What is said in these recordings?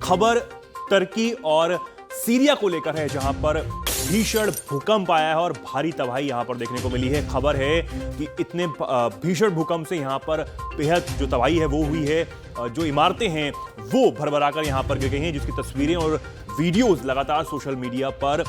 खबर तुर्की और सीरिया को लेकर है, जहां पर भीषण भूकंप आया है और भारी तबाही यहां पर देखने को मिली है। खबर है कि इतने भीषण भूकंप से यहां पर बेहद जो तबाही है वो हुई है, जो इमारतें हैं वो भरभराकर यहां पर गिर गई हैं, जिसकी तस्वीरें और वीडियोस लगातार सोशल मीडिया पर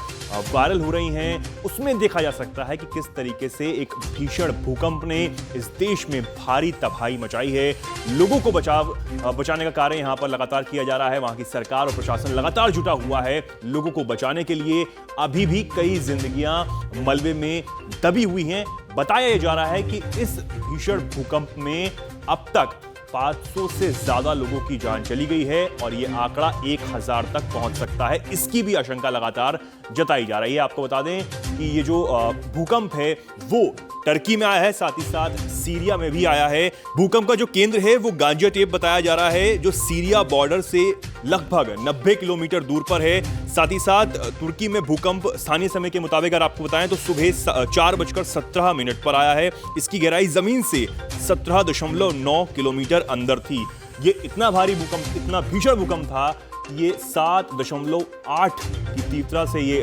वायरल हो रही हैं। उसमें देखा जा सकता है कि किस तरीके से एक भीषण भूकंप ने इस देश में भारी तबाही मचाई है। लोगों को बचाने का कार्य यहां पर लगातार किया जा रहा है। वहां की सरकार और प्रशासन लगातार जुटा हुआ है लोगों को बचाने के लिए। अभी भी कई जिंदगियां मलबे में दबी हुई हैं। बताया जा रहा है कि इस भीषण भूकंप में अब तक 500 से ज्यादा लोगों की जान चली गई है और यह आंकड़ा 1000 तक पहुंच सकता है, इसकी भी आशंका लगातार जताई जा रही है। आपको बता दें कि ये जो भूकंप है वो तुर्की में आया है, साथ ही साथ सीरिया में भी आया है। भूकंप का जो केंद्र है वो गाजियांटेप बताया जा रहा है, जो सीरिया बॉर्डर से लगभग 90 किलोमीटर दूर पर है। साथ ही साथ तुर्की में भूकंप स्थानीय समय के मुताबिक अगर आपको बताएं तो सुबह 4:17 पर आया है। इसकी गहराई जमीन से 17.9 किलोमीटर अंदर थी। ये इतना भारी भूकंप, इतना भीषण भूकंप था, ये 7.8 की तीव्रता से ये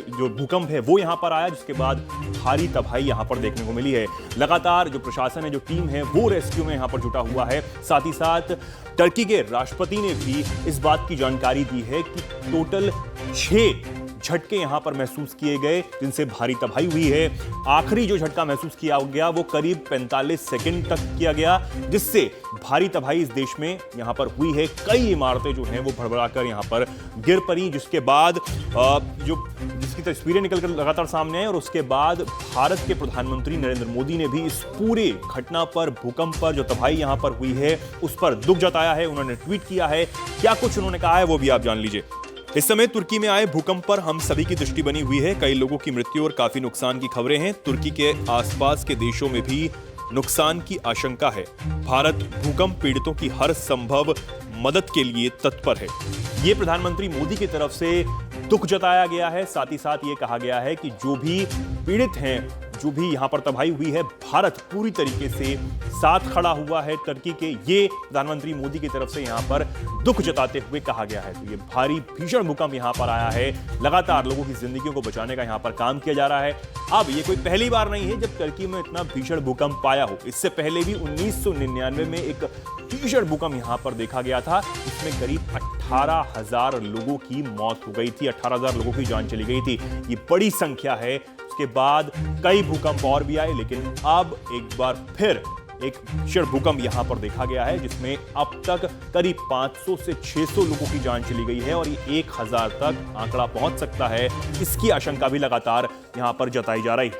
जो भूकंप है वो यहां पर आया, जिसके बाद भारी तबाही यहां पर देखने को मिली है। लगातार जो प्रशासन है, जो टीम है वो रेस्क्यू में यहां पर जुटा हुआ है। साथ ही साथ तुर्की के राष्ट्रपति ने भी इस बात की जानकारी दी है कि टोटल 6 झटके यहां पर महसूस किए गए, जिनसे भारी तबाही हुई है। आखिरी जो झटका महसूस किया गया वो करीब 45 सेकंड तक किया गया, जिससे भारी तबाही इस देश में यहां पर हुई है। कई इमारतें जो हैं वो भड़बड़ाकर यहां पर गिर पड़ी, जिसके बाद जिसकी तस्वीरें निकलकर लगातार सामने हैं। और उसके बाद भारत के प्रधानमंत्री नरेंद्र मोदी ने भी इस पूरे घटना पर, भूकंप पर, जो तबाही यहां पर हुई है उस पर दुख जताया है। उन्होंने ट्वीट किया है। क्या कुछ उन्होंने कहा है वो भी आप जान लीजिए। इस समय तुर्की में आए भूकंप पर हम सभी की दृष्टि बनी हुई है। कई लोगों की मृत्यु और काफी नुकसान की खबरें हैं। तुर्की के आसपास के देशों में भी नुकसान की आशंका है। भारत भूकंप पीड़ितों की हर संभव मदद के लिए तत्पर है। ये प्रधानमंत्री मोदी की तरफ से दुख जताया गया है। साथ ही साथ ये कहा गया है कि जो भी पीड़ित हैं, जो भी यहां पर तबाही हुई है, भारत पूरी तरीके से साथ खड़ा हुआ है तुर्की के। ये प्रधानमंत्री मोदी की तरफ से यहां पर दुख जताते हुए कहा गया है। तो ये भारी भीषण भूकंप यहां पर आया है। लगातार लोगों की जिंदगियों को बचाने का यहां पर काम किया जा रहा है। अब ये कोई पहली बार नहीं है जब तुर्की में इतना भीषण भूकंप आया हो। इससे पहले भी 1999 में एक भीषण भूकंप यहां पर देखा गया था। इसमें करीब 18,000 लोगों की मौत हो गई थी, 18,000 लोगों की जान चली गई थी। ये बड़ी संख्या है। उसके बाद कई भूकंप और भी आए, लेकिन अब एक बार फिर एक भीषण भूकंप यहां पर देखा गया है, जिसमें अब तक करीब 500 से 600 लोगों की जान चली गई है और ये 1000 तक आंकड़ा पहुंच सकता है। इसकी आशंका भी लगातार यहां पर जताई जा रही है।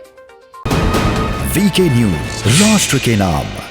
वीके न्यूज, राष्ट्र के नाम।